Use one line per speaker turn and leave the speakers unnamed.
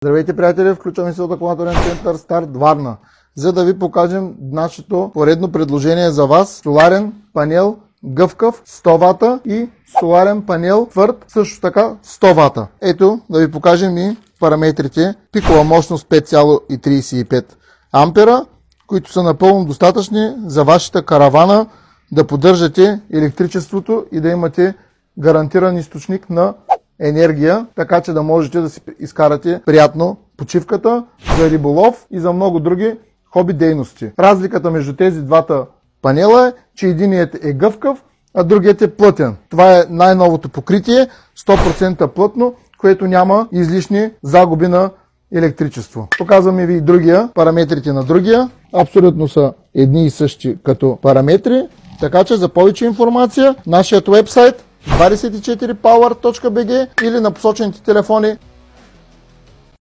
Здравейте, приятели, включваме се от акумулаторен център Старт Варна, за да ви покажем нашето поредно предложение за вас. Соларен панел гъвкав 100 вата и соларен панел твърд също така 100 вата. Ето да ви покажем и параметрите. Пикова мощност 5,35 ампера, които са напълно достатъчни за вашата каравана да поддържате електричеството и да имате гарантиран източник на енергия, така че да можете да си изкарате приятно почивката за риболов и за много други хоби дейности. Разликата между тези двата панела е, че единият е гъвкав, а другият е плътен. Това е най-новото покритие, 100% плътно, което няма излишни загуби на електричество. Показваме ви и другия, параметрите на другия. Абсолютно са едни и същи като параметри. Така че за повече информация нашият уебсайт 24power.bg или на посочените телефони